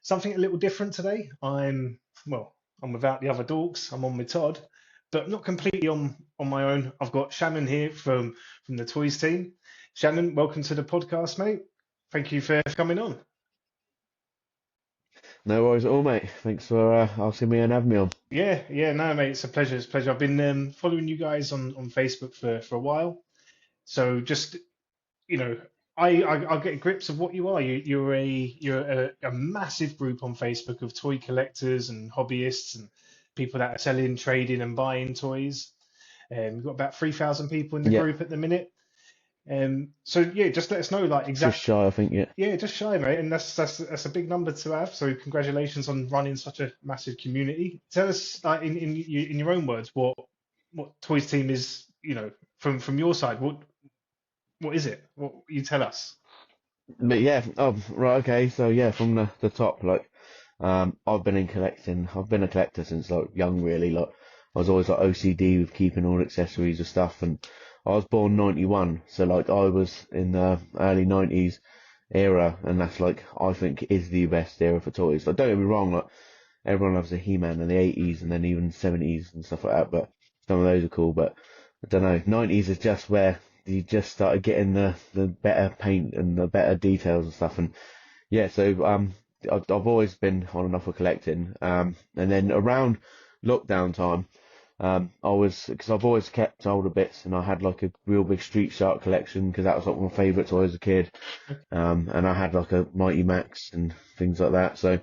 Something a little different today. I'm without the other dorks. I'm on with Todd, but not completely on my own. I've got Shannon here from the Toys team. Shannon, welcome to the podcast, mate. Thank you for coming on. No worries at all, mate. Thanks for asking me and having me on. Yeah, no, mate, it's a pleasure. It's a pleasure. I've been following you guys on Facebook for a while. So just you know, I'll get grips of what you are. You're a massive group on Facebook of toy collectors and hobbyists and people that are selling, trading, and buying toys. We've got about 3,000 people in the Yeah, group at the minute. So yeah, just let us know like just exact. shy, I think. Yeah. Yeah, just shy, mate, and that's a big number to have. So congratulations on running such a massive community. Tell us, like in your own words, what Toys Team is. From your side, what is it? What you tell us? But yeah, oh right, okay. So yeah, from the top, like, I've been in collecting. I've been a collector since like young, really. Like, I was always like OCD with keeping all accessories and stuff. And I was born '91, so like I was in the early '90s era, and that's like I think is the best era for toys. Like, don't get me wrong, like everyone loves the He-Man in the '80s and then even '70s and stuff like that. But some of those are cool. But I don't know, '90s is just where you just started getting the better paint and the better details and stuff. And yeah, so I've always been on and off with collecting. And then around lockdown time, because I've always kept older bits, and I had like a real big Street Shark collection because that was like my favourite toy as a kid. And I had like a Mighty Max and things like that. So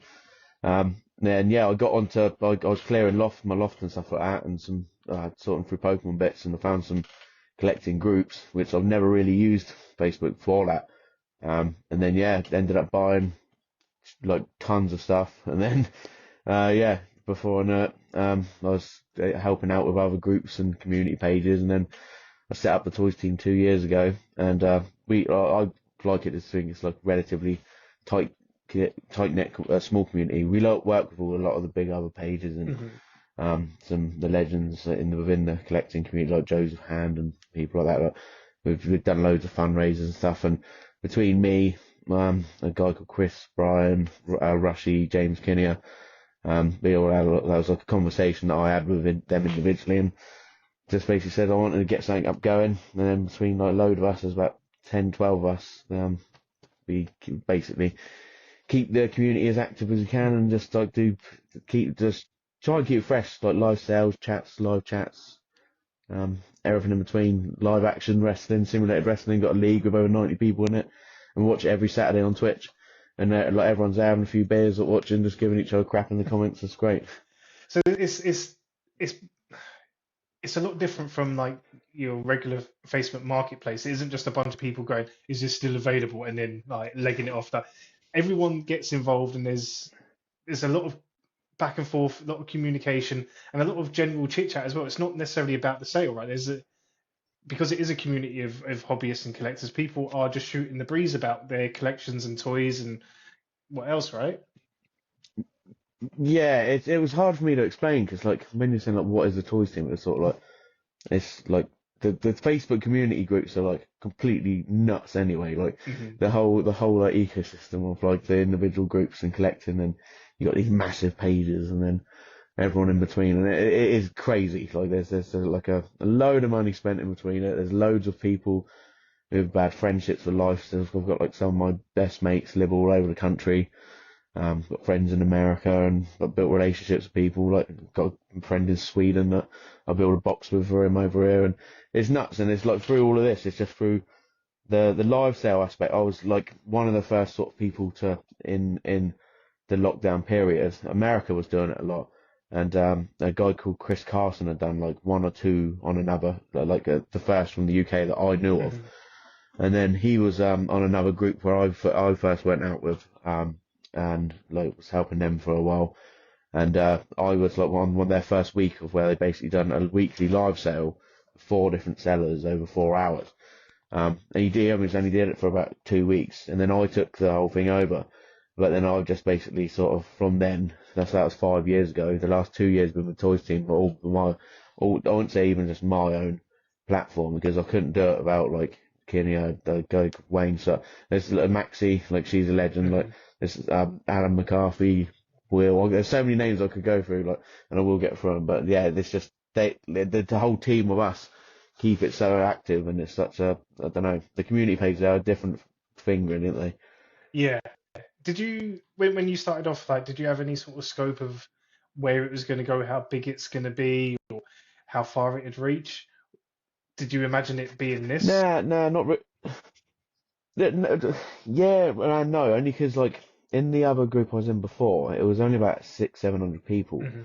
then yeah, I got onto I was clearing my loft and stuff like that, and some sorting through Pokemon bits, and I found some collecting groups, which I've never really used Facebook for that. And then yeah, ended up buying like tons of stuff, and then yeah, before I know it, I was helping out with other groups and community pages, and then I set up the Toys team 2 years ago, and I like it to think it's like relatively tight tight knit small community. We work with a lot of the big other pages and Hmm. some the legends within the collecting community, like Joseph Hand and people like that. Like, we've done loads of fundraisers and stuff, and between me, a guy called Chris, Brian, Rushy, James Kinnear, we all had that was like a conversation that I had with them individually, and just basically said I wanted to get something up going, and then between like a load of us, there's about 10, 12 of us, we basically keep the community as active as we can, and just like just try and keep it fresh, like live sales, live chats, everything in between, live action wrestling, simulated wrestling, got a league with over 90 people in it, and we watch it every Saturday on Twitch, and like everyone's there having a few beers or watching, just giving each other crap in the comments. It's great. So it's it's a lot different from like your regular Facebook marketplace. It isn't just a bunch of people going, "Is this still available?" and then like legging it off. That everyone gets involved, and there's a lot of back and forth, a lot of communication, and a lot of general chit chat as well. It's not necessarily about the sale, right? Because it is a community of hobbyists and collectors. People are just shooting the breeze about their collections and toys and what else, right? Yeah, it was hard for me to explain because like when you're saying like what is the toys team, it's sort of like it's like the Facebook community groups are like completely nuts anyway. Like Hmm. the whole like ecosystem of like the individual groups and collecting, and you got these massive pages, and then everyone in between, and it is crazy. Like there's like a load of money spent in between it. There's loads of people who have had friendships for life. So I've got like some of my best mates live all over the country. Got friends in America, and I've built relationships with people. Like, got a friend in Sweden that I built a box with for him over here, and it's nuts. And it's like through all of this, it's just through the live sale aspect. I was like one of the first sort of people to in the lockdown period. America was doing it a lot, and a guy called Chris Carson had done like one or two on another, like the first from the UK that I knew of. Hmm. And then he was on another group where I first went out with, and like was helping them for a while. And I was like on one of their first week of where they basically done a weekly live sale, 4 different sellers over 4 hours. And only did it for about 2 weeks, and then I took the whole thing over. But then I just basically sort of from then, that was 5 years ago. The last 2 years been with Toys Team, but all I wouldn't say even just my own platform, because I couldn't do it without like Kinney, the guy Wayne. So there's Maxie, like she's a legend. Like there's Alan McCarthy, Will. There's so many names I could go through, like, and I will get through them. But yeah, there's just the whole team of us keep it so active, and it's such a, I don't know, the community pages are a different thing, really, aren't they? Yeah. Did you, when you started off, like, did you have any sort of scope of where it was going to go, how big it's going to be, or how far it'd reach? Did you imagine it being this? Nah, not really. Yeah, no, only because like in the other group I was in before, it was only about 700 people, Hmm.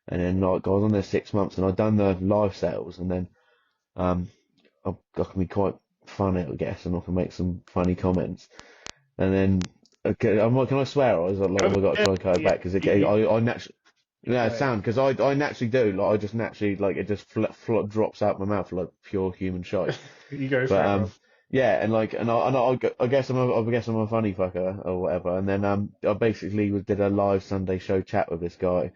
and then like I was on there 6 months, and I'd done the live sales, and then um, I can be quite funny, I guess, and I can make some funny comments, and then okay, I'm like, can I swear? I was like, Oh, have I got to yeah, try and cut it yeah, back because you, I naturally. Yeah, go ahead. sound because I naturally do like I just naturally like it just drops out my mouth like pure human shite. You go for But it, bro. yeah, and like, I guess I guess I'm a funny fucker or whatever. And then I basically did a live Sunday show chat with this guy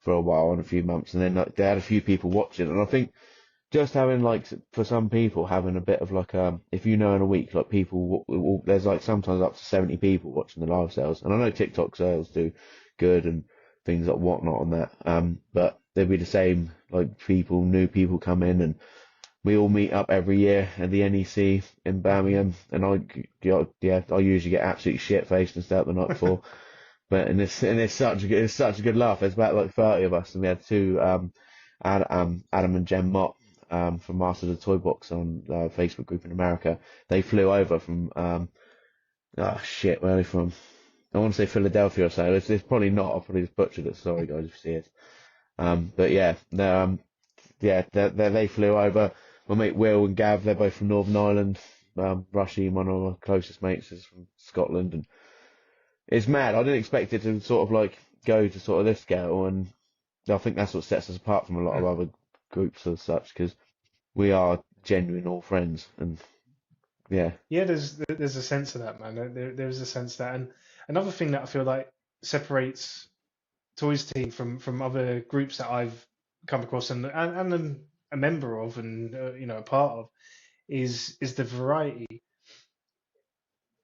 for a while and a few months, and then like, they had a few people watching, and I think just having like for some people having a bit of like if you know in a week like people there's like sometimes up to 70 people watching the live sales, and I know TikTok sales do good and things like whatnot on that, but there'd be the same like new people come in, and we all meet up every year at the NEC in Hmm. Birmingham, and I usually get absolutely shit faced and stuff the night before. But it's such a good laugh. There's about like 30 of us, and we had two Adam and Jem Mott from Masters of the Toy Box on Facebook group in America. They flew over from oh shit, where are they from? I want to say Philadelphia or so. It's probably not. I probably just butchered it. Sorry guys if you see it. But yeah, they flew over. My mate Will and Gav, they're both from Northern Ireland. Rushy, one of my closest mates, is from Scotland, and it's mad. I didn't expect it to sort of like go to sort of this scale, and I think that's what sets us apart from a lot of other groups as such, because we are genuine all friends, and yeah, Yeah, there's a sense of that, man. There's a sense of that, and another thing that I feel like separates Toys Team from other groups that I've come across and am a member of and a part of is the variety.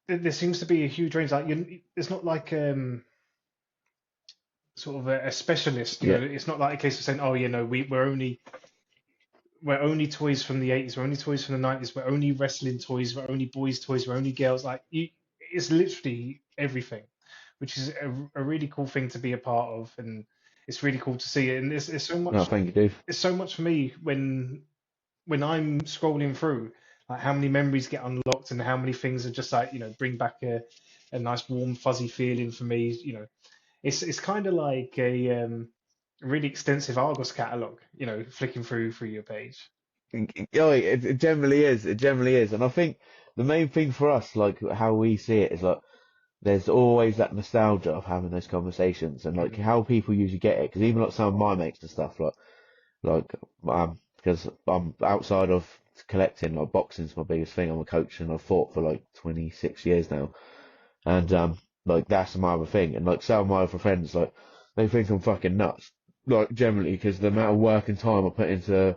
There seems to be a huge range. Like it's not like sort of a specialist. yeah, It's not like a case of saying, oh, we're only toys from the 80s, we're only toys from the 90s, we're only wrestling toys, we're only boys toys, we're only girls. Like it's literally everything, which is a really cool thing to be a part of, and it's really cool to see it. And it's so no, much, thank you, Dave. it's so much for me when I'm scrolling through, like how many memories get unlocked and how many things are just like bring back a nice warm fuzzy feeling for me. It's kind of like a really extensive Argos catalog. Flicking through your page. Oh, it generally is. It generally is, and I think the main thing for us, like how we see it, is like there's always that nostalgia of having those conversations, and like Hmm. how people usually get it. Because even like some of my mates and stuff, like because I'm outside of collecting, like boxing's my biggest thing. I'm a coach, and I've fought for like 26 years now, and like that's my other thing. And like some of my other friends, like they think I'm fucking nuts, like generally because the amount of work and time I put into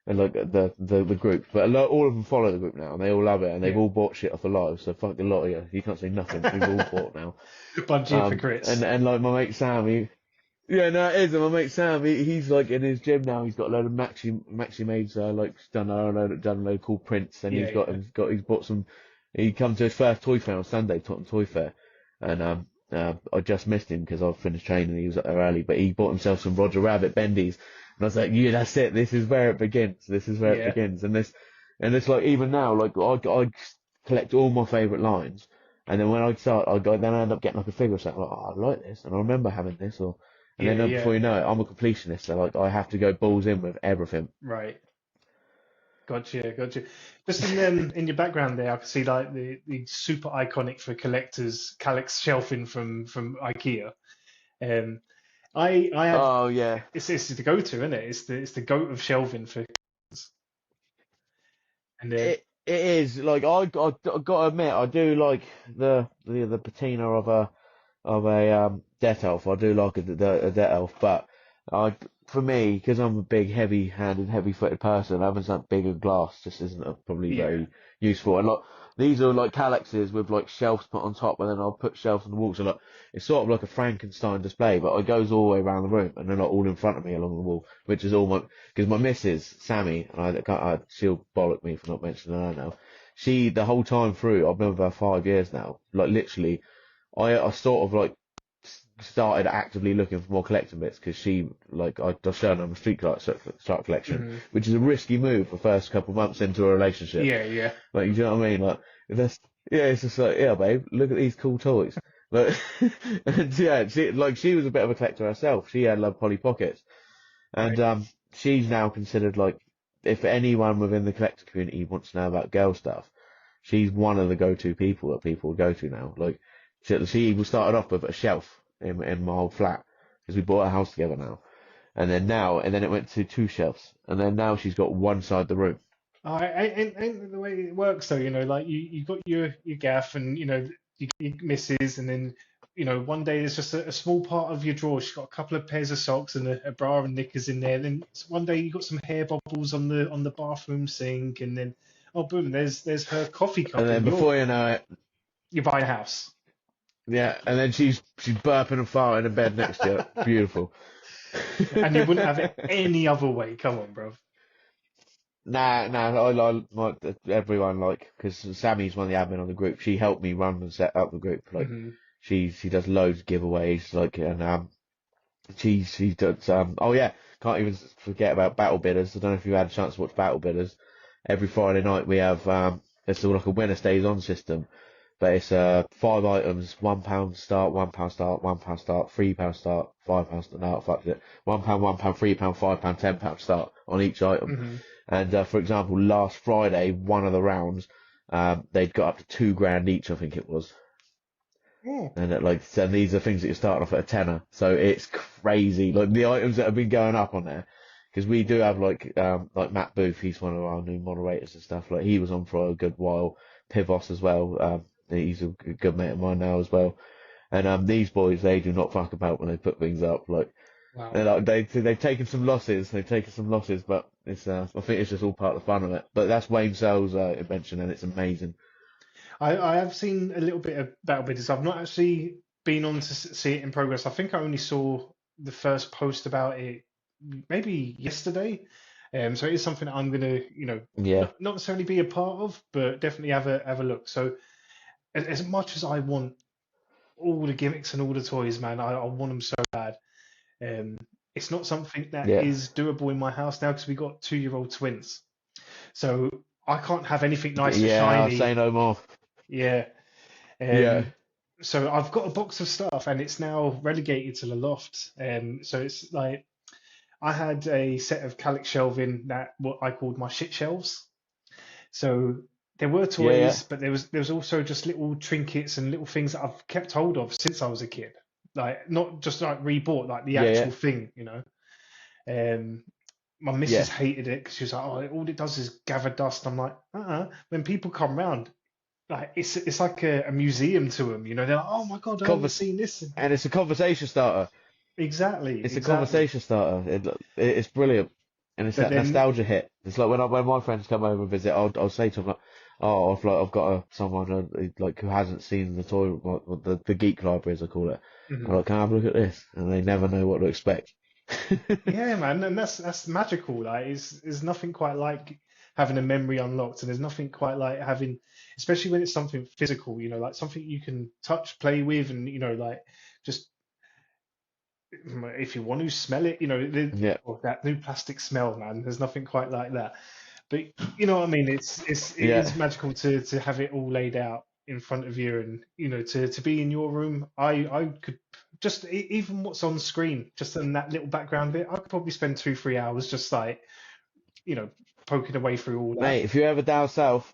and like the group. But all of them follow the group now, and they all love it, and they've Yeah. all bought shit off the live. So fuck the lot of you. You can't say nothing. We've all bought now. Bunch of hypocrites. And like my mate Sam, yeah, no, it is. And my mate Sam, he's like in his gym now. He's got a load of Maxi maids, like done a load called Prince, and Yeah, yeah. he's bought some. He come to his first toy fair on Sunday, Tottenham Toy Fair, and I just missed him because I finished training. He was there early, but he bought himself some Roger Rabbit bendies, and I was like, yeah, that's it. This is where it begins. This is where it Yeah. begins, and it's like even now, like I collect all my favourite lines. And then when then I end up getting like a figure or something. Like, oh, I like this, and I remember having this, and Yeah, then yeah. before you know it, I'm a completionist, so like I have to go balls in with everything. Right. Gotcha. Just in your background there, I can see like the super iconic for collectors Calyx shelving from IKEA. Um, I have Oh yeah, it's the go-to, isn't it? It's the goat of shelving for and it is. Like I got to admit, I do like the patina of a Death Elf. I do like a Death Elf, but For me, because I'm a big, heavy-handed, heavy-footed person, having something big and glass just isn't probably Yeah. very useful. And like these are like Calexes with like shelves put on top, and then I'll put shelves on the wall. So like it's sort of like a Frankenstein display, but it goes all the way around the room, and they're not all in front of me along the wall, which is all my because my missus Sammy, and she'll bollock me for not mentioning her now. She the whole time through, I've been with her 5 years now. Like literally, I sort of like started actively looking for more collecting bits because she, like, I've shown her a street art start collection, Hmm. which is a risky move the first couple of months into a relationship. Yeah, yeah. Like, you know what I mean? Like, that's, yeah, it's just like, yeah, babe, look at these cool toys. Like, and yeah, she was a bit of a collector herself. She had like Polly Pockets. Right. And, she's now considered like, if anyone within the collector community wants to know about girl stuff, she's one of the go-to people that people would go to now. Like, she started off with a shelf in my old flat because we bought a house together now, and then it went to two shelves, and then now she's got one side of the room. Ain't the way it works though, like you got your gaff and your missus, and then one day there's just a small part of your drawer. She's got a couple of pairs of socks and a bra and knickers in there. Then one day you got some hair bubbles on the bathroom sink, and then oh boom, there's her coffee And cup, then and before you know it, you're buying a house. yeah, and then she's burping and farting in bed next to you. Beautiful. And you wouldn't have it any other way. Come on, bro. Nah, everyone like because Sammy's one of the admin on the group. She helped me run and set up the group. Like Hmm. she does loads of giveaways. Like and she does. Oh yeah, can't even forget about Battle Bidders. I don't know if you had a chance to watch Battle Bidders. Every Friday night we have it's sort of like a winner stays on system, but it's 5 items, £1 start, £1 start, £1 start, £3 start, £5 start. No, fuck it. £1, £1, £3, £5, £10 start on each item. Hmm. And for example, last Friday, one of the rounds, they'd got up to £2 grand each, I think it was. Oh, And so these are things that you're starting off at a tenner. So it's crazy. Like the items that have been going up on there. Because we do have like Matt Booth, he's one of our new moderators and stuff. Like he was on for a good while. Pivos as well. He's a good mate of mine now as well. And these boys, they do not fuck about when they put things up. Like wow. they're like they've taken some losses. They've taken some losses, but it's I think it's just all part of the fun of it. But that's Wayne Sell's invention, and it's amazing. I have seen a little bit of Battle Bidders. I've not actually been on to see it in progress. I think I only saw the first post about it maybe yesterday. So it is something that I'm gonna, Yeah, not necessarily be a part of, but definitely have a look. So as much as I want all the gimmicks and all the toys, man, I want them so bad. Um, it's not something that yeah, is doable in my house now because we got 2-year-old twins. So I can't have anything nice and yeah. I'll say shiny. no more. Yeah. Yeah, So I've got a box of stuff and it's now relegated to the loft. So it's like I had a set of Calyx shelving that what I called my shit shelves. So there were yeah, yeah, toys, but there was also just little trinkets and little things that I've kept hold of since I was a kid. Like not just like rebought, like the yeah, actual yeah, thing. Um, my missus yeah. hated it because she was like, "Oh, all it does is gather dust." I'm like, When people come round, like it's like a museum to them. They're like, "Oh my God, I haven't Convers seen this." and it's a conversation starter. Exactly, It's a exactly. conversation starter. It's brilliant, and it's But that then, nostalgia hit. It's like when my friends come over and visit, I'll say to them like, "Oh, I've got someone like who hasn't seen the toy, like, the geek library as I call it." I'm mhm. like, "Can I have a look at this?" And they never know what to expect. Yeah, man, and that's magical. Like, it's nothing quite like having a memory unlocked, and there's nothing quite like having, especially when it's something physical. Like something you can touch, play with, and like just if you want to smell it, Yeah, or that new plastic smell, man. There's nothing quite like that. But you know what I mean? It is yeah, magical to have it all laid out in front of you, and to be in your room. I could just even what's on screen, just in that little background bit. I could probably spend 2-3 hours just like you know poking away through all that. mate. If you're ever down south,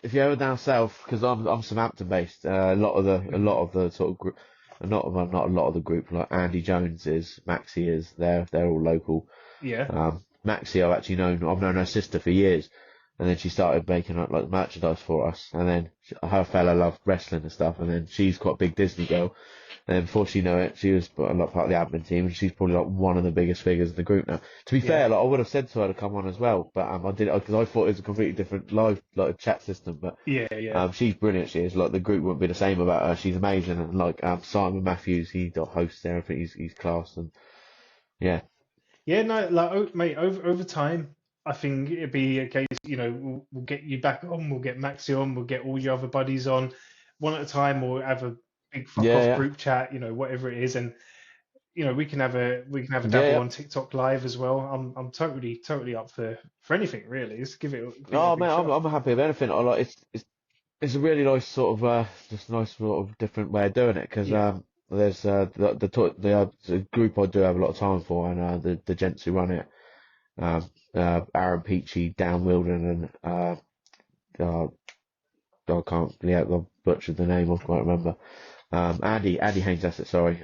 because I'm Southampton based, a Hmm. lot of the sort of group, not a lot of the group, like Andy Jones is, Maxi is, they're all local. Yeah. Maxi, I've known her sister for years. And then she started making like merchandise for us. And then her fella loved wrestling and stuff. And then she's quite a big Disney girl. And then before she knew it, she was a lot part of the admin team. And she's probably like one of the biggest figures in the group now. To be fair, like I would have said to her to come on as well, but I did because I thought it was a completely different live like chat system. But she's brilliant. She is like the group wouldn't be the same about her. She's amazing. And like Simon Matthews, he hosts there. I think he's class. And yeah. Yeah, no, like, mate, over time, I think it'd be a case, we'll get you back on, we'll get Maxi on, we'll get all your other buddies on, one at a time, or have a big fuck off Yeah, group chat, whatever it is, and we can have a yeah, dabble yeah. on TikTok live as well. I'm totally up for anything really. Let's give it a Oh big man, shot. I'm happy with anything. I like it's a really nice sort of just a nice sort of different way of doing it because there's the group I do have a lot of time for, and the gents who run it, Aaron Peachy, Dan Wilden, and I can't, I butchered the name, I can't remember. Andy Haynes, that's it, sorry.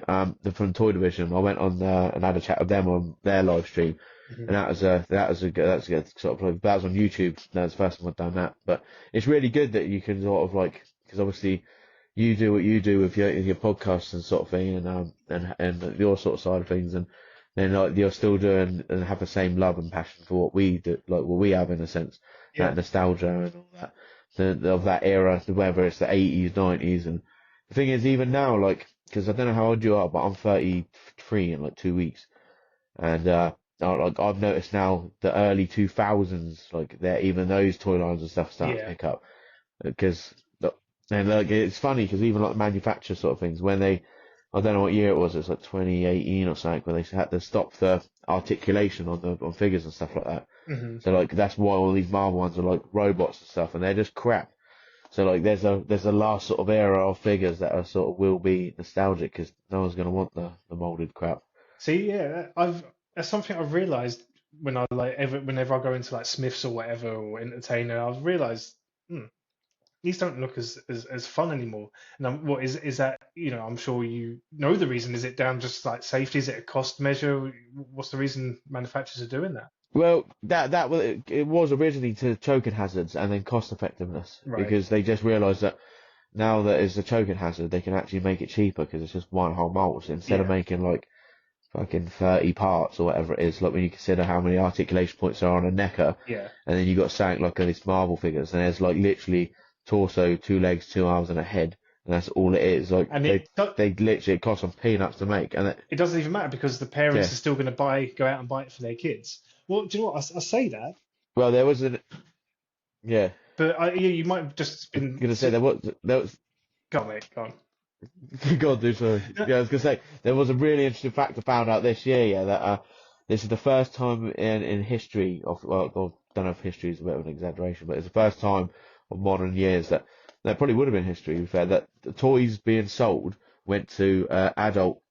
From Toy Division, I went on and had a chat with them on their live stream, and that's a good sort of, that was on YouTube. That was the first time I've done that, but it's really good that you can sort of like, because obviously you do what you do with your podcasts and sort of thing, and your sort of side of things, and then like you're still doing and have the same love and passion for what we do, like what we have in a sense, that nostalgia and all that. Of that era, whether it's the 80s, 90s, and the thing is, even now, like, because I don't know how old you are, but I'm 33 in like 2 weeks, and like I've noticed now the early 2000s, like even those toy lines and stuff starting to pick up, because and like it's funny because even like the manufacturer sort of things when they, I don't know what year it was like 2018 or something, where they had to stop the articulation on figures and stuff like that. So like that's why all these Marvel ones are like robots and stuff, and they're just crap. So like there's a last sort of era of figures that are sort of will be nostalgic because no one's gonna want the molded crap. See, yeah, that's something I've realized when I whenever I go into like Smiths or whatever or Entertainer, I've realized these don't look as fun anymore. And what is that? I'm sure you know the reason. Is it down just like safety? Is it a cost measure? What's the reason manufacturers are doing that? Well, it was originally to choking hazards and then cost effectiveness Right. because they just realised that now that it's a choking hazard, they can actually make it cheaper because it's just one whole mold. So instead of making like fucking 30 parts or whatever it is, like when you consider how many articulation points are on a necker, Yeah. and then you got something like these Marvel figures, and there's like literally torso, 2 legs, 2 arms, and a head, and that's all it is. Like And they literally it costs them peanuts to make, and it doesn't even matter because the parents are still going to go out and buy it for their kids. Well, do you know what? I say that, well, there was an yeah. but you might have just I'm been. gonna say there was. Go on, mate. Go on. God, do sorry. Yeah, I was gonna say there was a really interesting fact I found out this year. Yeah, that this is the first time in history of well, I don't know if history is a bit of an exaggeration, but it's the first time of modern years that probably would have been history. To be fair, that the toys being sold went to adult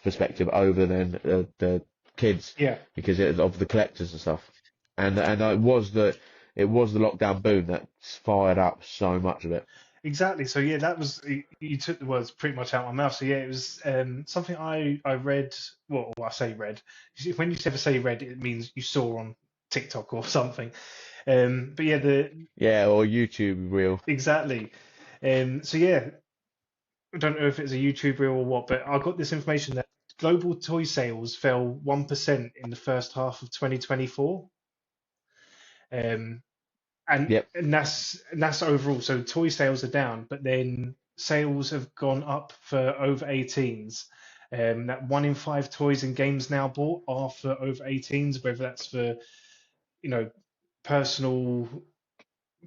perspective over than the kids Yeah. because it was of the collectors and stuff, and it was the lockdown boom that fired up so much of it. Exactly. So yeah, that was you took the words pretty much out of my mouth. So yeah, it was something I read. Well, I say read. When you ever say read, it means you saw on TikTok or something. But yeah, Or YouTube reel. exactly. So yeah, I don't know if it's a YouTube reel or what, but I got this information that global toy sales fell 1% in the first half of 2024. Um, and Yep. that's overall. So toy sales are down, but then sales have gone up for over 18s. That 1 in 5 toys and games now bought are for over 18s, whether that's for personal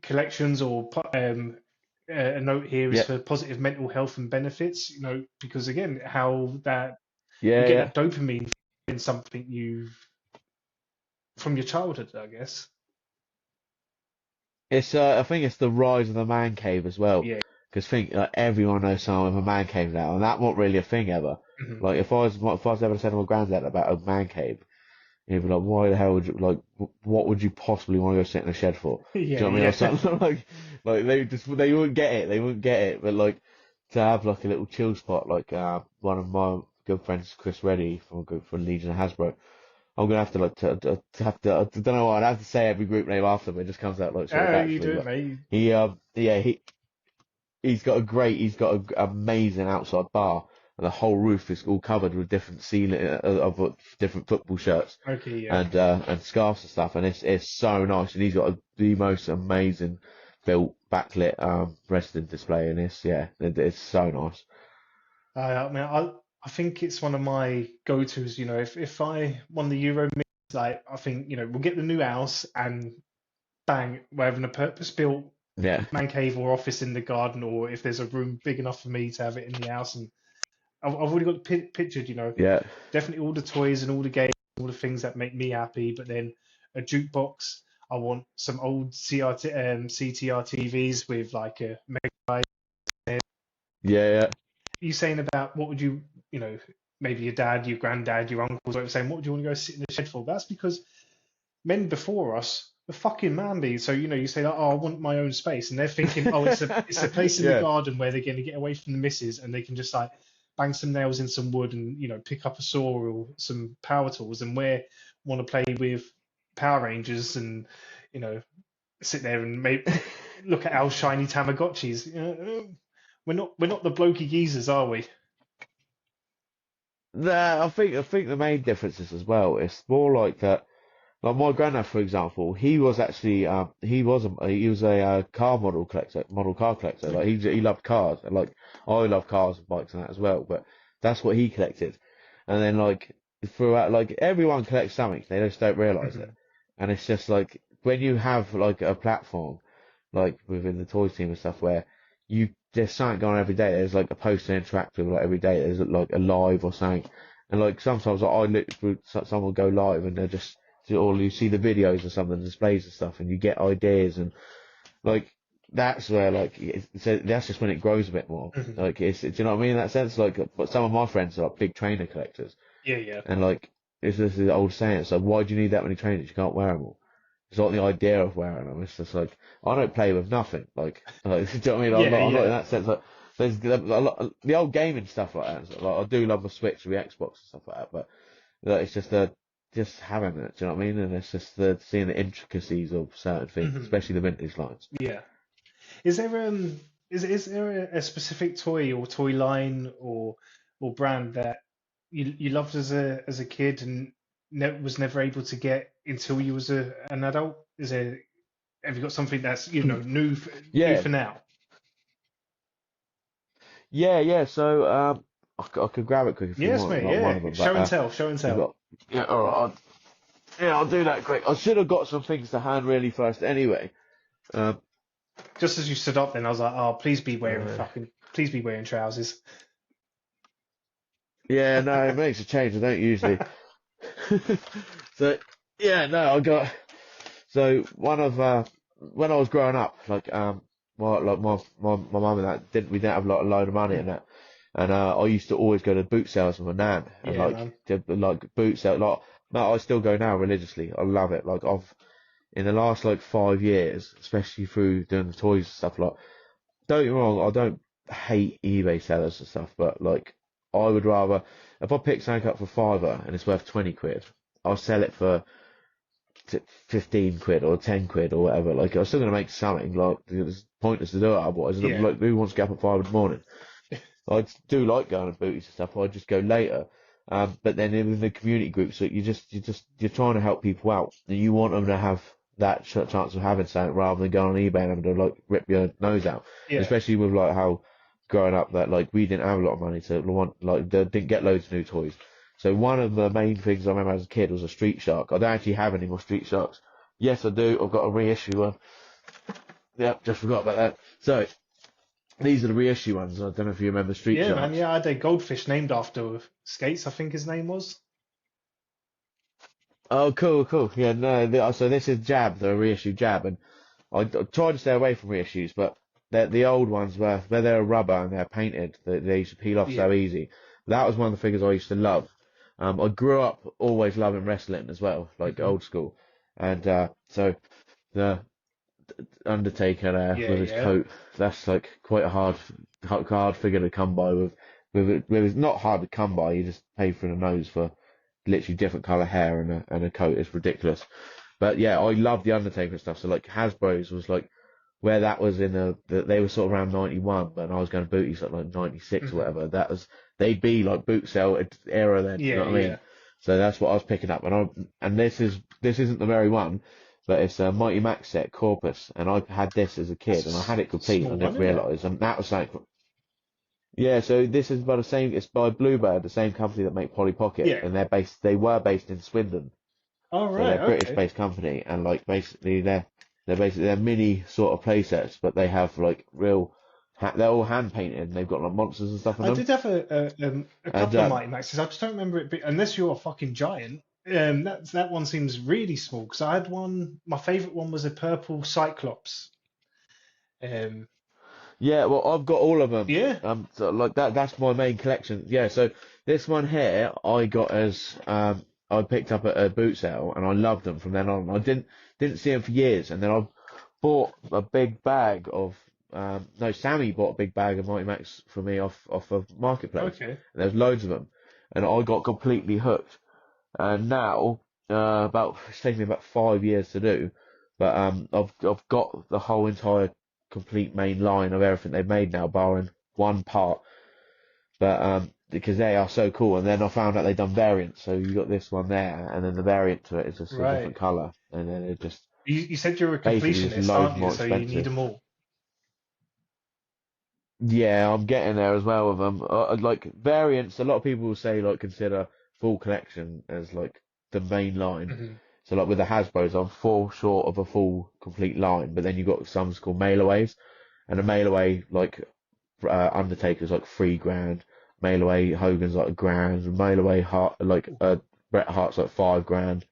collections or a note here is Yep. for positive mental health and benefits. Because again, how that you Yeah, get yeah. that dopamine in something you from your childhood, I guess. It's I think it's the rise of the man cave as well. Yeah. Because think like everyone knows someone with a man cave now, and that wasn't really a thing ever. Mhm. Like if I was ever to say to my granddad about a man cave, he'd be like, "Why the hell would you like? What would you possibly want to go sit in a shed for?" Do you Yeah, know what I mean? Or yeah. something like they wouldn't get it. They wouldn't get it. But like to have like a little chill spot, like one of my good friends, Chris Reddy from Legion of Hasbro. I'm gonna have to like I don't know what I'd have to say every group name after, but it just comes out like sort of Oh, you naturally. do it, But mate. he yeah he's got a amazing outside bar, and the whole roof is all covered with different ceiling different football shirts Okay, yeah. and scarves and stuff, and it's so nice. And he's got the most amazing built backlit wrestling display, and it's so nice. I mean, I think it's one of my go-tos. If I won the Euro, like I think we'll get the new house and bang, we're having a purpose-built Yeah, man cave or office in the garden, or if there's a room big enough for me to have it in the house. And I've already got pictured, yeah, definitely all the toys and all the games, all the things that make me happy. But then a jukebox. I want some old CTR TVs with like a mega. yeah, You saying about what would maybe your dad, your granddad, your uncles, were saying, what do you want to go sit in the shed for? That's because men before us were fucking manly. So you say like, oh, I want my own space, and they're thinking, oh, it's a place in the yeah. garden where they're going to get away from the missus, and they can just like bang some nails in some wood and pick up a saw or some power tools, and we want to play with Power Rangers and you know sit there and look at our shiny Tamagotchis. We're not the blokey geezers, are we? I think the main difference is as well. It's more like that. Like my granddad, for example, he was actually he was a model car collector. Like he loved cars, and like I love cars and bikes and that as well. But that's what he collected. And then like throughout, like everyone collects something, they just don't realize it. Mhm. And it's just like when you have like a platform, like within the toys team and stuff, where there's something going on every day. There's like a post to interact with like every day. There's like a live or something. And like sometimes like, I look through, someone will go live and they're just or you see the videos or some of the displays and stuff, and you get ideas, and like that's where like so that's just when it grows a bit more. Mhm. Like do you know what I mean in that sense? Like, but some of my friends are like big trainer collectors, Yeah, yeah. and like it's just the old saying. It's like, why do you need that many trainers? You can't wear them all. It's not the idea of wearing them. It's just like I don't play with nothing. Like do you know what I mean? Yeah, I'm not in yeah. that sense. Like there's a lot the old gaming stuff like that. Like I do love the Switch, the Xbox and stuff like that, but it's just just having it. Do you know what I mean? And it's just seeing the intricacies of certain things, Mhm. especially the vintage lines. Yeah. Is there is there a specific toy or toy line or brand that you loved as a kid and was never able to get until you was an adult? Have you got something that's new Yeah, for now? yeah. So I could grab it quick if you Yes, want, mate. like one Yeah. of them. Show But and tell. Show and we've tell. got all right. I'll do that quick. I should have got some things to hand really first anyway. Um, Just as you stood up, then I was like, oh, uh, please be wearing trousers. yeah, no, it makes a change. I don't usually. So yeah, no, I got. So one of when I was growing up, my mum and that we didn't have a load of money and that, and I used to always go to boot sales with my nan and Yeah, man. like boot sale like no, I still go now religiously. I love it. Like I've in the last like 5 years, especially through doing the toys and stuff. Like don't get me wrong, I don't hate eBay sellers and stuff, but like I would rather if I pick something up for £5 and it's worth 20 quid, I'll sell it for 15 quid or 10 quid or whatever. Like, I'm still going to make something. Like, it's pointless to do it otherwise. Yeah. Like, who wants to get up at 5 in the morning? I do like going to booties and stuff. I just go later. But then in the community groups, so you're trying to help people out, and you want them to have that chance of having something rather than going on eBay and having to like rip your nose out. Yeah. Especially with like how growing up that like we didn't have a lot of money to want like they didn't get loads of new toys. So one of the main things I remember as a kid was a Street Shark. I don't actually have any more Street Sharks. Yes, I do. I've got a reissue one. Yep, just forgot about that. So these are the reissue ones. I don't know if you remember Street Yeah, man. Sharks. Yeah, I had a goldfish named after Skates, I think his name was. Oh, cool, cool. Yeah, no. So this is Jab, the reissue Jab, and I tried to stay away from reissues, but the old ones where they're rubber and they're painted, they used to peel off Yeah. so easy. That was one of the figures I used to love. I grew up always loving wrestling as well, like Hmm. old school, and so the Undertaker there Yeah, with his yeah. coat, that's like quite a hard figure to come by with it's not hard to come by. You just pay for the nose for literally different color hair and a coat. It's ridiculous. But yeah, I love the Undertaker stuff. So like Hasbro's was like where that was they were sort of around 91, but I was going to booties at like 96 or Hmm. whatever. They'd be like boot sale era then. You Yeah, know what I yeah. mean? So that's what I was picking up, and this isn't the very one, but it's a Mighty Max set Corpus, and I had this as a That's kid, a and I had it complete. small I one, didn't isn't it? realise, and that was like, yeah. So this is by the same. It's by Bluebird, the same company that make Polly Pocket, Yeah. and they were based in Swindon, All so they're right. a British Okay. based company, and like basically they're mini sort of play sets, but they have like they're all hand painted, and they've got like monsters and stuff in I them, did have a and couple of Mighty Maxes. I just don't remember it. Unless you're a fucking giant. That one seems really small because I had one. My favorite one was a purple Cyclops. Um, yeah, well, I've got all of them. yeah. So like that's my main collection. Yeah, so this one here I got as I picked up at a boot sale, and I loved them from then on. I didn't see them for years, and then I bought a big bag of no, Sammy bought a big bag of Mighty Max for me off of Marketplace, Okay. and there's loads of them, and I got completely hooked. And now it's taken me about 5 years to do, but I've got the whole entire complete main line of everything they've made now, barring one part. But because they are so cool, and then I found out they've done variants. So you got this one there, and then the variant to it is just a Right. different color, and then it just You said you're a basically just completionist, loads aren't you? more So you need expensive. them all. Yeah, I'm getting there as well with them. Like variants, a lot of people will say like consider full collection as like the main line. Hmm. So like with the Hasbro's, I'm fall short of a full complete line. But then you've got some called mailaways, and a mailaway like Undertaker's like 3 grand, mailaway Hogan's like 1 grand, and mailaway Hart like Bret Hart's like 5 grand.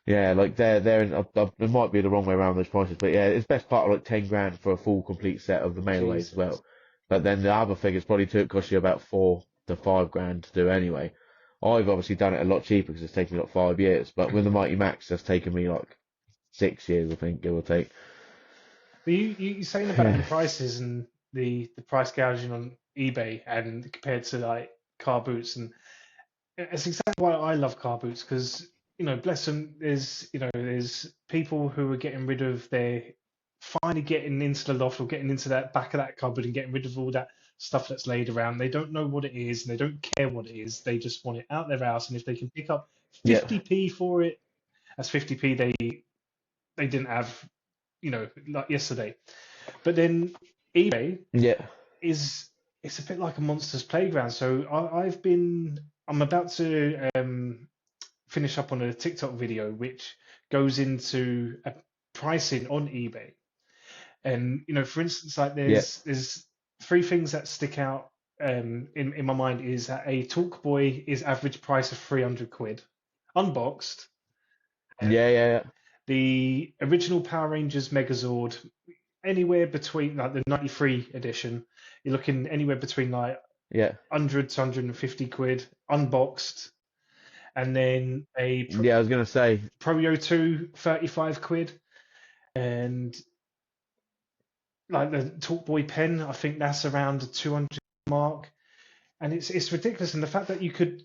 Yeah, like they're in. It might be the wrong way around those prices, but yeah, it's best part of like 10 grand for a full complete set of the mailaways as Jesus. well. But then the other figures probably cost you about 4 to 5 grand to do anyway. I've obviously done it a lot cheaper because it's taken me like 5 years. But with the Hmm. Mighty Max, that's taken me like 6 years, I think, give or take. But you're saying about the Yeah, prices and the price gouging on eBay and compared to like car boots, and it's exactly why I love car boots because bless them, there's people who are getting rid of their finally getting into the loft or getting into that back of that cupboard and getting rid of all that stuff that's laid around. They don't know what it is and they don't care what it is. They just want it out their house, and if they can pick up yeah, 50p for it, that's 50p they didn't have, like yesterday. But then eBay yeah, is it's a bit like a monster's playground. So I'm about to finish up on a TikTok video which goes into a pricing on eBay. And for instance, like yeah, there's three things that stick out in my mind is that a Talk Boy is average price of 300 quid, unboxed. yeah, yeah, The original Power Rangers Megazord, anywhere between like the 93 edition, you're looking anywhere between like yeah, 100 to 150 quid, unboxed. And then a yeah. I was gonna say, Pro Yo 2, 35 quid. And like the Talkboy pen, I think that's around the 200 mark. And it's ridiculous. And the fact that you could,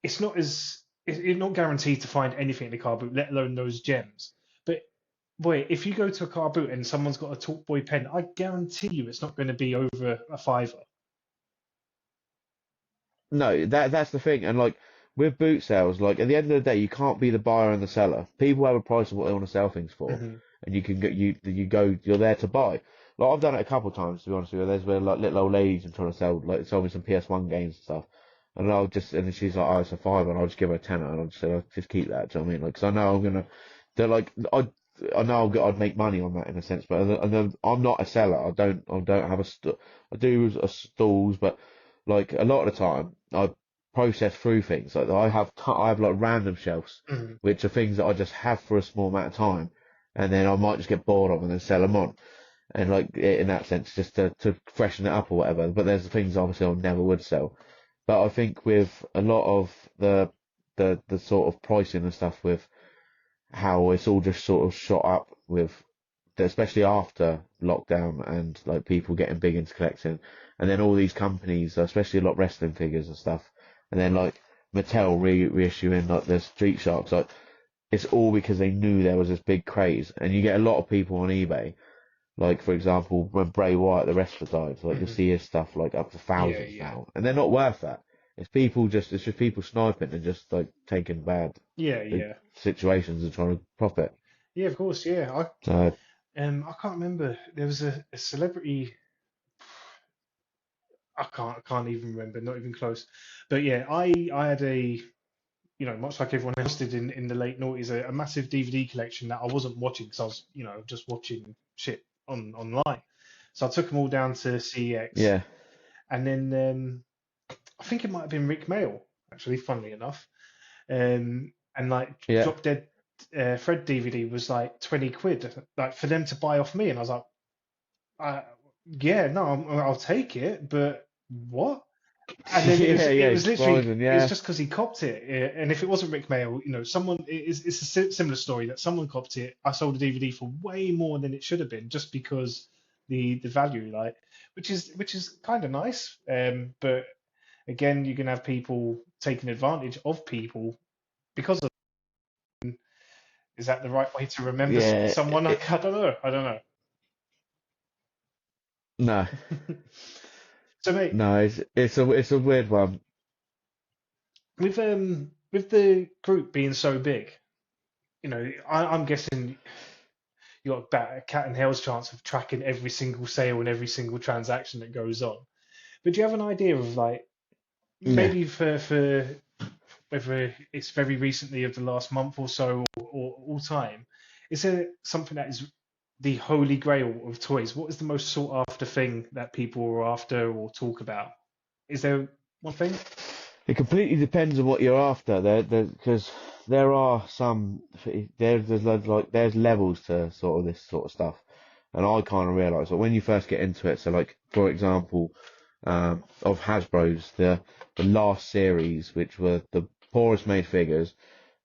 it's not it's not guaranteed to find anything in the car boot, let alone those gems. But boy, if you go to a car boot and someone's got a Talkboy pen, I guarantee you it's not going to be over a fiver. no, that's the thing, and like with boot sales, like at the end of the day, you can't be the buyer and the seller. People have a price of what they want to sell things for, Hmm. and you can get you're there to buy. Like I've done it a couple of times, to be honest with you. There's where like little old ladies and trying to sell me some PS1 games and stuff, and and she's like, oh, it's a fiver, and I'll just give her a tenner, and I'll just say, oh, just keep that. Do you know what I mean? Like, 'cause I know I'm gonna, they're like, I know I'd make money on that in a sense, but I'm not a seller. I don't have I do stalls, but like a lot of the time, I process through things. Like I have like random shelves, Hmm. which are things that I just have for a small amount of time, and then I might just get bored of and then sell them on. And like in that sense, just to freshen it up or whatever. But there's things obviously I never would sell. But I think with a lot of the sort of pricing and stuff with how it's all just sort of shot up with, especially after lockdown and like people getting big into collecting, and then all these companies, especially a lot of wrestling figures and stuff, and then like Mattel reissuing like the Street Sharks, like it's all because they knew there was this big craze, and you get a lot of people on eBay. Like for example, when Bray Wyatt, the wrestler died, like you'll Hmm. see his stuff like up to Yeah, thousands yeah, now, and they're not worth that. It's just people sniping and just like taking bad yeah, big yeah, situations and trying to profit. yeah. Of course, yeah. So I can't remember. There was a celebrity. I can't even remember. Not even close. But yeah, I had a, much like everyone else did in the late noughties, a massive DVD collection that I wasn't watching because I was, just watching shit online. So I took them all down to CEX, yeah, and then I think it might have been Rick Mail, actually, funnily enough. And like yeah, Drop Dead Fred DVD was like 20 quid, like for them to buy off me, and I was like, uh, yeah, no, I'll take it, but what? And then yeah, it yeah, was literally surprising, it was yeah, just because he copped it, and if it wasn't Rick Mail, someone it's a similar story that someone copped it. I sold a DVD for way more than it should have been just because the value, like, which is kind of nice. But again, you can have people taking advantage of people because of. Is that the right way to remember yeah. someone? I don't know. I don't No, know. So mate, no, it's a weird one. with the group being so big, I'm guessing you got about a cat and hell's chance of tracking every single sale and every single transaction that goes on. But do you have an idea of like Yeah. maybe for whether it's very recently of the last month or so or all time, is there something that is the holy grail of toys? What is the most sought after thing that people are after or talk about? Is there one thing? It completely depends on what you're after. Because there are some there's levels to sort of this sort of stuff, and I kind of realise that when you first get into it. So like for example, of Hasbro's the last series, which were the poorest made figures,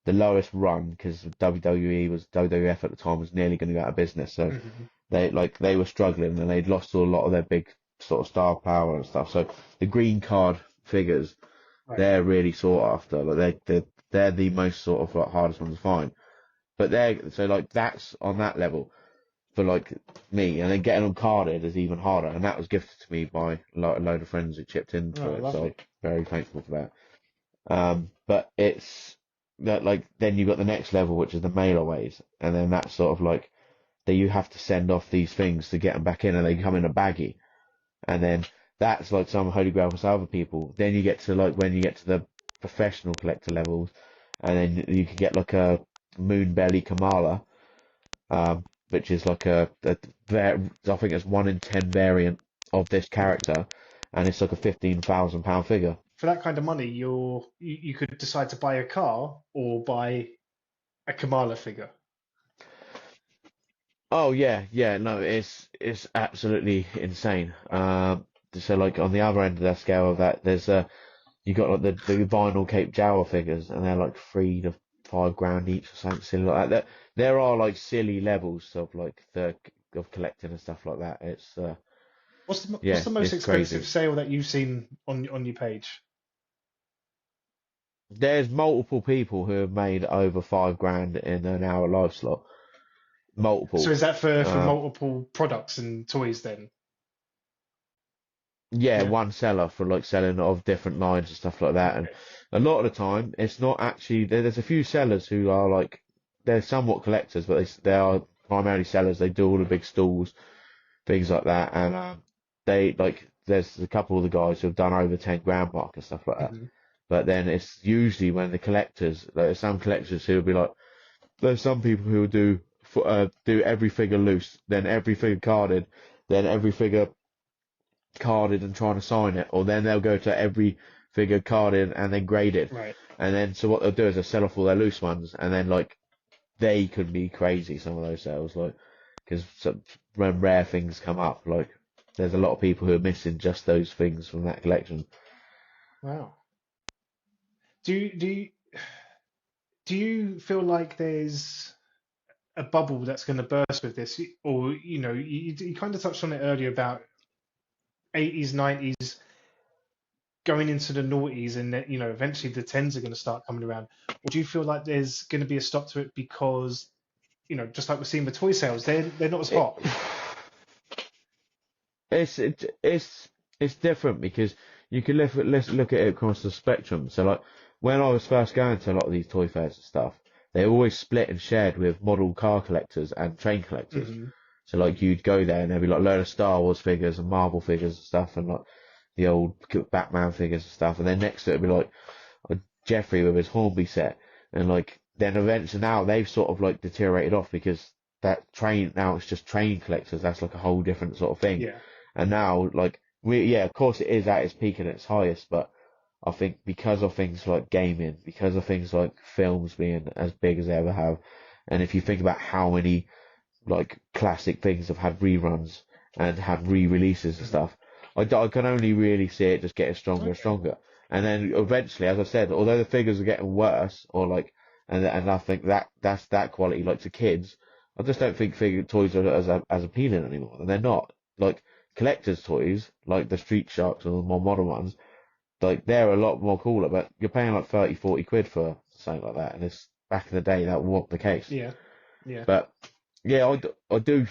the lowest run because WWF at the time was nearly going to go out of business. So Hmm. they were struggling and they'd lost a lot of their big sort of star power and stuff. So the green card figures Right. they're really sought after. Like they're the most sort of like hardest ones to find. But they're so like that's on that level for like me, and then getting them carded is even harder. And that was gifted to me by a load of friends who chipped in Oh, for it, so lovely. very thankful for that. But it's that like then you got the next level, which is the mailerways, and then that's sort of like that you have to send off these things to get them back in, and they come in a baggie, and then that's like some holy grail for other people. Then you get to like when you get to the professional collector levels, and then you can get like a Moonbelly Kamala, which is like I think it's 1 in 10 variant of this character, and it's like a £15,000 figure. For that kind of money, you could decide to buy a car or buy a Kamala figure. Oh yeah, yeah, no, it's absolutely insane. Right. So like on the other end of the scale of that, there's you got like the vinyl Cape Jower figures, and they're like 3 to 5 grand each or something silly like that. There are like silly levels of like the of collecting and stuff like that. It's What's yeah, the most it's expensive crazy. sale that you've seen on your page? There's multiple people who have made over 5 grand in an hour live slot. So Multiple. is that for Um, multiple products and toys then? yeah, Yeah. one seller for like selling of different lines and stuff like that. And Okay. a lot of the time, it's not actually. There's a few sellers who are like they're somewhat collectors, but they are primarily sellers. They do all the big stalls, things like that, and they like. There's a couple of the guys who have done over 10 grand mark and stuff like that. Hmm. But then it's usually when the collectors, like, there's some collectors who will be like, there's some people who will do every figure loose, then every figure carded, then every figure carded and trying to sign it, or then they'll go to every figure carded and then graded, Right. and then so what they'll do is they'll sell off all their loose ones, and then like they could be crazy some of those sales, like because when rare things come up, like there's a lot of people who are missing just those things from that collection. Wow. Do you, do you, do you feel like there's a bubble that's going to burst with this, or you kind of touched on it earlier about 80s, 90s going into the noughties, and that, eventually the tens are going to start coming around? Or do you feel like there's going to be a stop to it because, just like we're seeing with toy sales, they're not as It, hot? it's different because you can look at it across the spectrum. So like when I was first going to a lot of these toy fairs and stuff, they always split and shared with model car collectors and train collectors. Hmm. So like you'd go there and there'd be like a load of Star Wars figures and Marvel figures and stuff and like the old Batman figures and stuff. And then next to it would be like Jeffrey with his Hornby set. And like then eventually now they've sort of like deteriorated off because that train now it's just train collectors. That's like a whole different sort of thing. Yeah. And now like of course it is at its peak and its highest, but I think because of things like gaming, because of things like films being as big as they ever have, and if you think about how many like classic things have had reruns and had re-releases and stuff, I can only really see it just getting stronger and Okay. stronger. And then eventually, as I said, although the figures are getting worse, or like, and I think that's that quality, like to kids, I just don't think figure toys are as appealing anymore. And they're not. Like collectors' toys, like the Street Sharks or the more modern ones, like they're a lot more cooler. But you're paying like 30, 40 quid for something like that, and it's back in the day that wasn't the case. Yeah. Yeah. But yeah, I do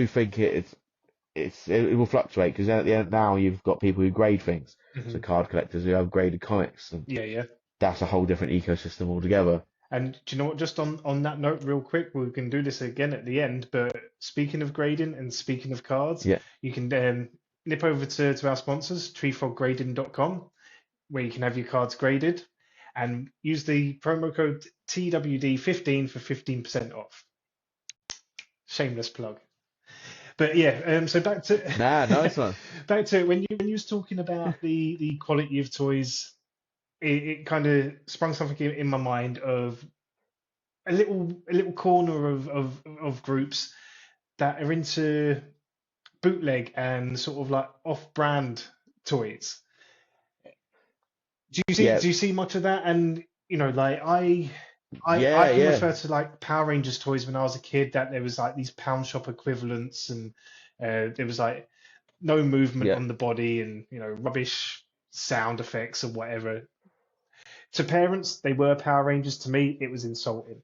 think it will fluctuate because at the end now you've got people who grade things, so Hmm. card collectors who have graded comics, and Yeah. Yeah. that's a whole different ecosystem altogether. And do you know what? Just on that note, real quick, we can do this again at the end. But speaking of grading and speaking of cards, Yeah, you can nip over to our sponsors, treefroggrading.com, where you can have your cards graded, and use the promo code TWD15 for 15% off. Shameless plug. But yeah, so back to nice one. back to it. When you was talking about the quality of toys, it kind of sprung something in my mind of a little corner of groups that are into bootleg and sort of like off-brand toys. Yeah, Do you see much of that? And like I yeah, can yeah, refer to like Power Rangers toys when I was a kid, that there was like these pound shop equivalents, and there was like no movement yeah, on the body, and rubbish sound effects or whatever. To parents, they were Power Rangers. To me, it was insulting.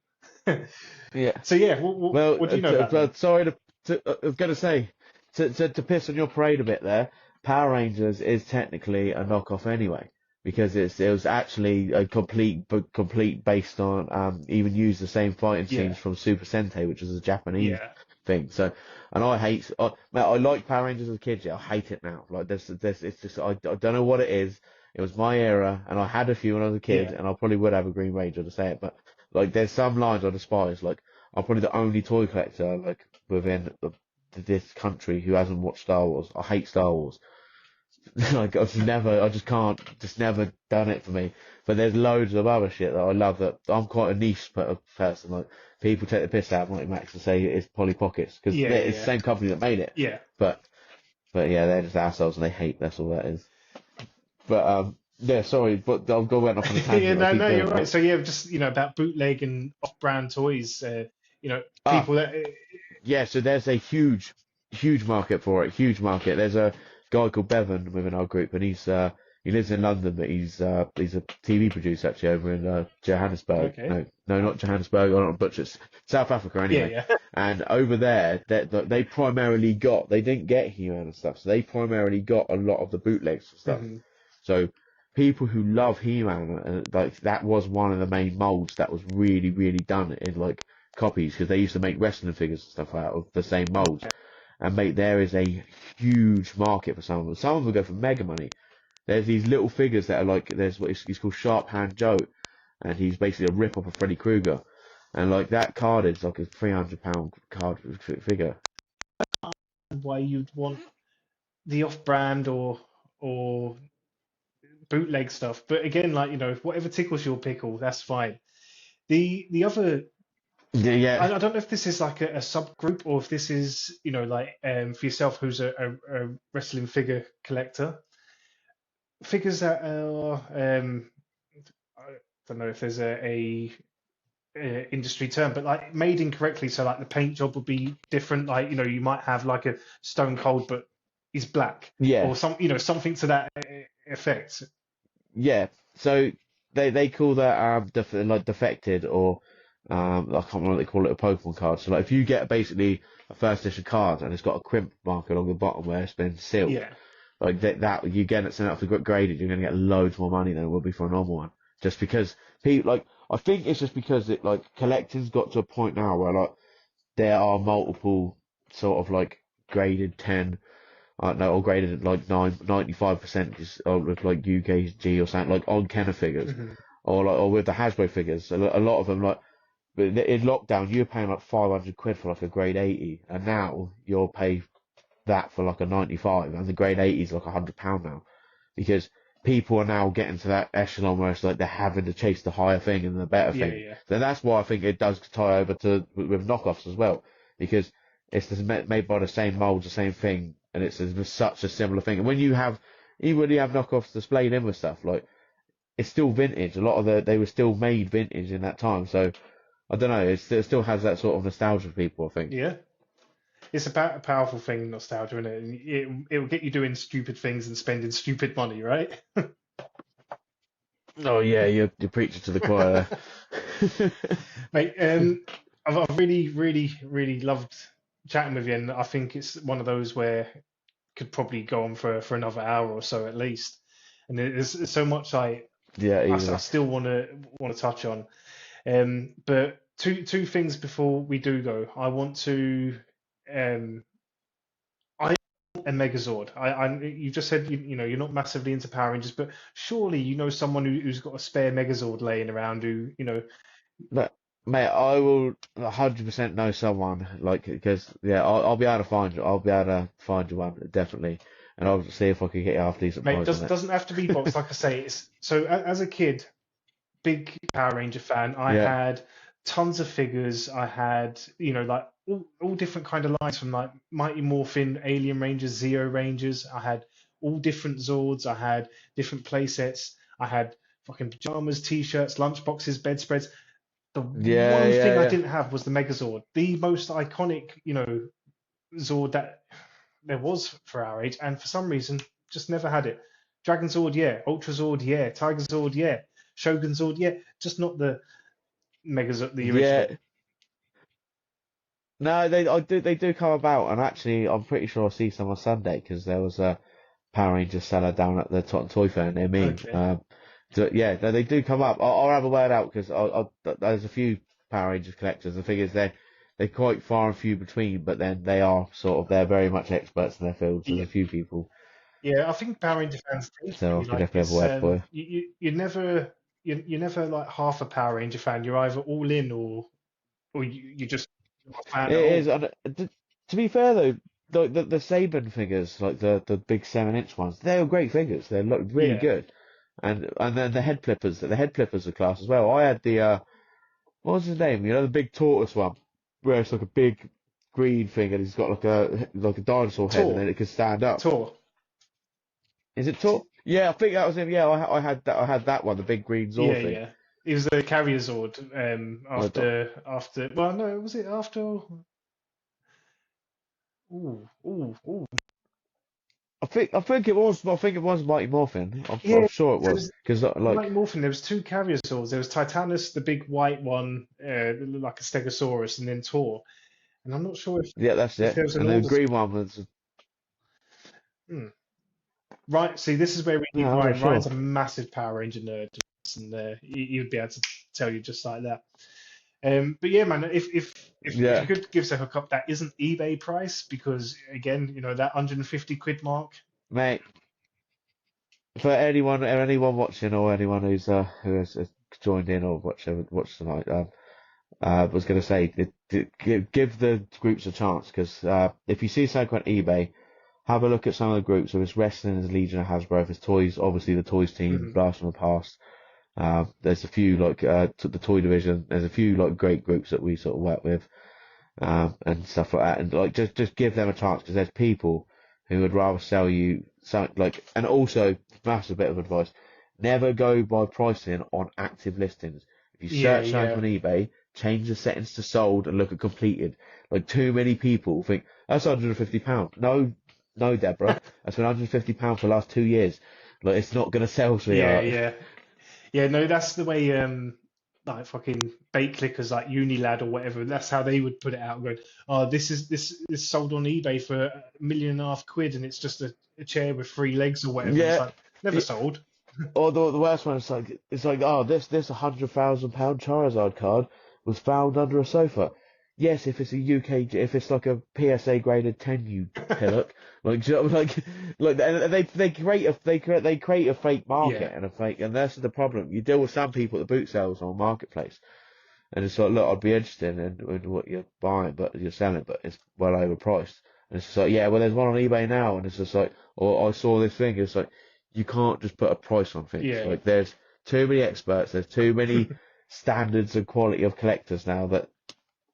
yeah. So yeah, what do you know about them? Sorry I was going to say to piss on your parade a bit there. Power Rangers is technically a knockoff anyway because it was actually a complete based on even used the same fighting Yeah, scenes from Super Sentai, which is a Japanese yeah, thing. So, and man, I like Power Rangers as a kid. Yeah, I hate it now. Like it's just I don't know what it is. It was my era, and I had a few when I was a kid, yeah. and I probably would have a Green Ranger to say it, but like there's some lines I despise. Like I'm probably the only toy collector like within this country who hasn't watched Star Wars. I hate Star Wars. Like I just can't, just never done it for me. But there's loads of other shit that I love. That I'm quite a niche person. Like people take the piss out of Mighty Max and say it's Polly Pockets because Yeah, it's the yeah, same company that made it. yeah. But yeah, they're just assholes and they hate. That's all that is. But yeah, sorry, but I'll go went off on a Yeah, tangent. I'll no, keep no, you're going. right. So yeah, just about bootleg and off-brand toys. Ah, People that yeah, so there's a huge market for it. Huge market. There's a guy called Bevan within our group, and he lives in London, but he's a TV producer actually over in Johannesburg. okay. No, not Johannesburg. I don't butcher it. South Africa Yeah, anyway. yeah. And over there, they primarily they didn't get He-Man and stuff, so they primarily got a lot of the bootlegs and stuff. Hmm. So people who love He-Man, like that was one of the main molds that was really, really done in like copies because they used to make wrestling figures and stuff out of the same molds. And mate, there is a huge market for some of them. Some of them go for mega money. There's these little figures that are like there's what he's called Sharp Hand Joe, and he's basically a rip off of Freddy Krueger, and like that card is like a £300 card figure. Why you'd want the off-brand or bootleg stuff, but again, like whatever tickles your pickle, that's fine. The other, Yeah, I yeah, don't know if this is like a subgroup, or if this is like for yourself, who's a wrestling figure collector, figures that are I don't know if there's a industry term, but like made incorrectly. So like the paint job would be different. Like you might have like a Stone Cold, but he's black, yeah. or something to that effect. yeah. So they call that like defected, or I can't remember what they call it, a Pokemon card. So like if you get basically a first edition card and it's got a crimp mark along the bottom where it's been sealed, Yeah, like that you get it sent out for graded, you're going to get loads more money than it would be for a normal one. Just because people like, I think it's just because it like collecting's got to a point now where like there are multiple sort of like graded 10, I don't know, or graded at like 95% just with like UKG or something, like on Kenner figures, hmm or with the Hasbro figures. A lot of them, like, but in lockdown, you were paying like 500 quid for like a grade 80, and now you'll pay that for like a 95, and the grade 80 is like £100 now, because people are now getting to that echelon where it's like they're having to chase the higher thing and the better yeah, thing. yeah, So that's why I think it does tie over to with knockoffs as well, because it's made by the same molds, the same thing, and it's such a similar thing. And when you have, even when you have knockoffs displayed in with stuff, like it's still vintage. A lot of they were still made vintage in that time. So I don't know. It still has that sort of nostalgia for people, I think. yeah. It's a powerful thing, nostalgia, isn't it? And it will get you doing stupid things and spending stupid money, right? Oh yeah, you're preaching to the choir there. Mate, I've really, really, really loved chatting with you, and I think it's one of those where could probably go on for another hour or so at least. And there's so much Yeah, I easily. still want to touch on. But two things before we do go. I want to um, I a Megazord. You just said you know you're not massively into Power Rangers, but surely you know someone who's got a spare Megazord laying around who you know. But mate, I will 100% know someone like, because yeah, I'll be able to find you. I'll be able to find you one definitely, and I'll see if I can get you half decent Mate, price on it. doesn't have to be boxed. Like I say, it's so as a kid, big Power Ranger fan. I Yeah, had tons of figures. I had, you know, like all different kind of lines from like Mighty Morphin, Alien Rangers, Zeo Rangers. I had all different Zords. I had different play sets. I had fucking pajamas, t-shirts, lunchboxes, bedspreads. The yeah, one yeah, thing I yeah. didn't have was the Megazord, the most iconic, you know, Zord that there was for our age, and for some reason, just never had it. Dragon Zord, yeah. Ultra Zord, yeah. Tiger Zord, yeah. Shogun Zord, yeah. Just not the Megazord, the original. Yeah. No, they do come about, and actually, I'm pretty sure I'll see some on Sunday because there was a Power Rangers seller down at the Totten Toy Fair near me. Okay. So yeah, no, they do come up. I'll have a word out because there's a few Power Rangers collectors. The thing is, they're quite far and few between, but then they are sort of, they're very much experts in their fields. There's Yeah, a few people, yeah. I think Power Ranger fans tend to so I be could like definitely have a this. word for you. You're never like half a Power Ranger fan. You're either all in or you just not a fan It at is, all. and to be fair though, the Saban figures, like the big 7 inch ones, they're great figures. They look really Yeah. good. And then the head flippers are class as well. I had the what was his name? You know, the big tortoise one, where it's like a big green thing and he's got like a dinosaur head and Tor. then it can stand up. Tor. Is it Tor? Yeah, I think that was him. Yeah, I had that. I had that one, the big green Zord Yeah, thing. yeah. He was the Carrier Zord I don't. after well no, was it after ooh. I think it was. I think it was Mighty Morphin. I'm Yeah, sure it there was was because Mighty like Morphin. There was two carrier swords. There was Titanus, the big white one, that looked like a Stegosaurus, and then Tor. And I'm not sure yeah, that's if it. there was an And the order. green one was. Hmm. Right. See, this is where we need No, I'm not Ryan. Ryan's sure. a massive Power Ranger nerd, and he'd be able to tell you just like that. But yeah, man, if you Yeah, could give us a hookup that isn't eBay price, because again, you know that 150 quid mark. mate. For anyone watching or anyone who has joined in or watched tonight, was going to say give the groups a chance because if you see something on eBay, have a look at some of the groups. If it's wrestling, there's Legion of Hasbro. If it's toys, obviously the toys team, Hmm. Blast from the Past. There's a few like the toy division. There's a few like great groups that we sort of work with, and stuff like that. And like just give them a chance because there's people who would rather sell you something like. And also, that's a bit of advice: never go by pricing on active listings. If you Yeah, search something yeah. on eBay, change the settings to sold and look at completed. Like too many people think that's £150. No, no, Deborah, that's been £150 for the last 2 years. Like it's not gonna sell, Yeah, sweetheart. yeah. Yeah, no, that's the way like fucking bait clickers like Unilad or whatever, that's how they would put it out going, oh, this is sold on eBay for £1.5 million and it's just a chair with three legs or whatever. It's Yeah. like never Yeah. sold. Or the worst one is like oh this £100,000 Charizard card was found under a sofa. Yes, if it's a UK, if it's like a PSA graded 10, you pillock. Like, do you know, like they create a fake Yeah, market and a fake, and that's the problem. You deal with some people at the boot sales on marketplace, and it's like, look, I'd be interested in what you're buying, but you're selling, but it's well overpriced. And it's just like, yeah, well, there's one on eBay now, and it's just like, or I saw this thing. It's like, you can't just put a price on things. yeah. Like, there's too many experts, there's too many standards and quality of collectors now that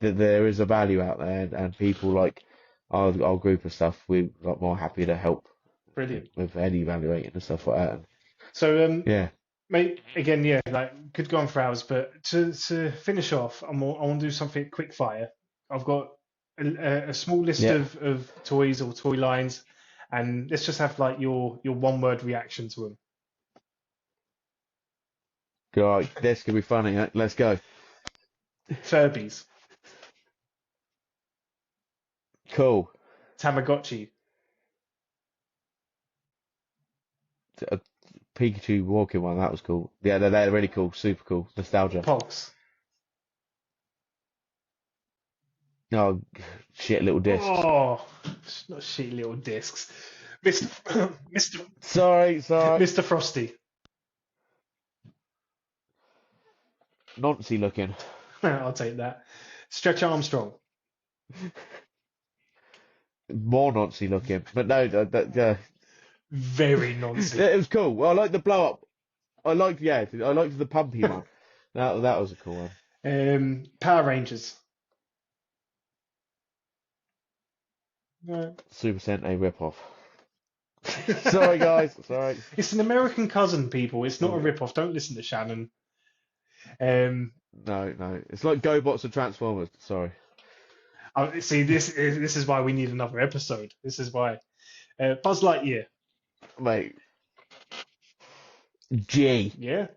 there is a value out there, and people like our group of stuff, we're like more happy to help Brilliant. with any evaluating and stuff like that. And So yeah, mate, again, yeah, like could go on for hours, but to finish off, I want to do something quick fire. I've got a small list yeah. of toys or toy lines, and let's just have like your one word reaction to them. Right, this could be funny. Let's go. Furbies, Cool. Tamagotchi, A Pikachu walking one, that was cool. Yeah, they're really cool, super cool. Nostalgia. Pogs. Oh, shit, little discs. Oh, it's not shitty little discs. Mr. Mr. Sorry. Mr. Frosty. Nancy looking. I'll take that. Stretch Armstrong. More Nancy looking. But no, Very noncy. it was cool. Well, I like the blow up. I liked the pumpy one. That was a cool one. Power Rangers. No. Super Sentai rip-off. Sorry, guys. Sorry. It's an American cousin, people. It's not a rip-off. Don't listen to Shannon. Um, No. It's like GoBots and Transformers. Sorry. See, this is why we need another episode. This is why. Buzz Lightyear. Mate. G. Yeah.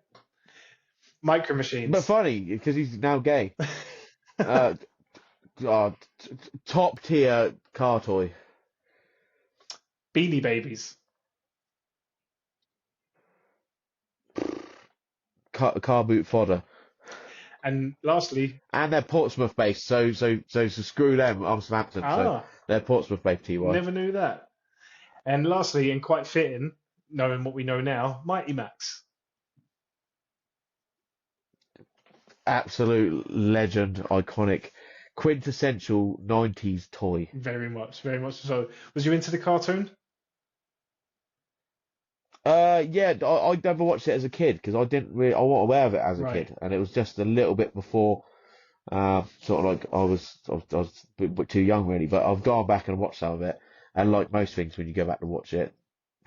Micro But Machines. funny, because he's now gay. Uh, top tier car toy. Beanie Babies. Car boot fodder. And lastly, And they're Portsmouth based, so screw them, I'm Southampton, so they're Portsmouth based TY. never knew that. And lastly, and quite fitting, knowing what we know now, Mighty Max. Absolute legend, iconic, quintessential 90s toy. Very much, very much so. Was you into the cartoon? Yeah, I never watched it as a kid because I wasn't aware of it as a Right. kid, and it was just a little bit before, sort of like I was a bit too young really, but I've gone back and watched some of it, and like most things, when you go back to watch it,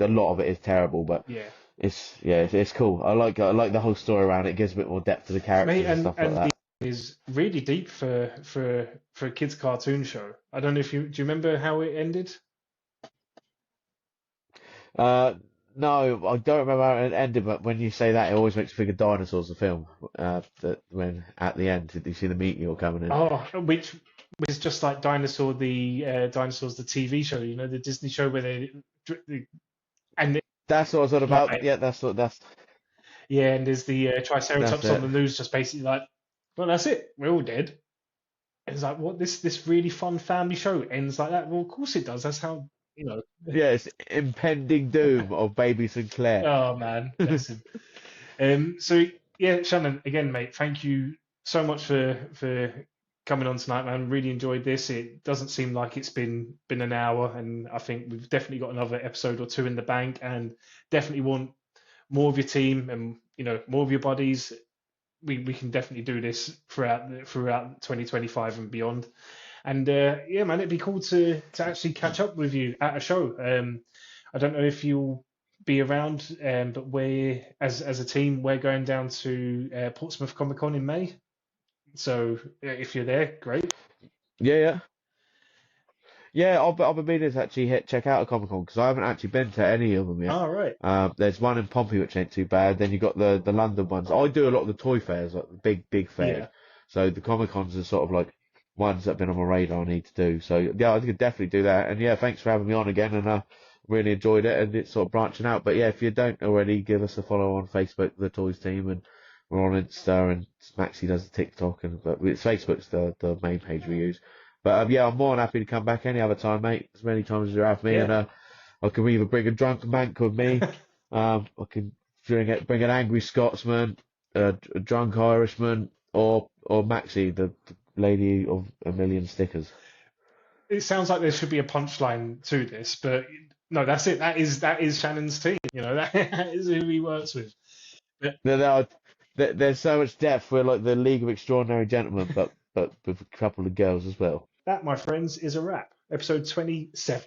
a lot of it is terrible, but Yeah. it's cool. I like the whole story around it. It gives a bit more depth to the characters Mate, and stuff like and that. the is really deep for a kids' cartoon show. I don't know if do you remember how it ended? No, I don't remember how it ended, but when you say that, it always makes me think of Dinosaurs, the film. That when at the end, did you see the meteor coming in? Oh, which was just like Dinosaurs, the TV show. You know, the Disney show where and That's what I was on about. right, Yeah, yeah, and there's the that's Triceratops on it. the news, just basically like, well, that's it. We're all dead. And it's like, what? This really fun family show ends like that? Well, of course it does. That's how you know. Yeah, it's impending doom of Baby Sinclair. Oh man, bless him. So yeah, Shannon, again, mate, thank you so much for coming on tonight, man. Really enjoyed this. It doesn't seem like it's been an hour, and I think we've definitely got another episode or two in the bank, and definitely want more of your team and more of your buddies. We can definitely do this throughout 2025 and beyond. And yeah, man, it'd be cool to actually catch up with you at a show. I don't know if you'll be around, but we're as a team, we're going down to Portsmouth Comic Con in May. So if you're there, great. Yeah, Yeah, I've been meaning to actually check out a Comic Con because I haven't actually been to any of them yet. Oh, right. There's one in Pompey which ain't too bad. Then you got the London ones. I do a lot of the toy fairs, like the big fairs. Yeah. So the Comic Cons are sort of like ones that have been on my radar I need to do. So yeah, I could definitely do that. And yeah, thanks for having me on again. And really enjoyed it. And it's sort of branching out. But yeah, if you don't already, give us a follow on Facebook, the Toys Team, and we're on Insta, and Maxie does the TikTok, but it's Facebook's the main page we use. But yeah, I'm more than happy to come back any other time, mate. As many times as you have me, Yeah. and I can either bring a drunken bank with me, I can bring an angry Scotsman, a drunk Irishman, or Maxie, the lady of a million stickers. It sounds like there should be a punchline to this, but no, that's it. That is Shannon's team. That is who he works with. But There's so much depth. We're like the League of Extraordinary Gentlemen, but with a couple of girls as well. that, my friends, is a wrap. Episode 27.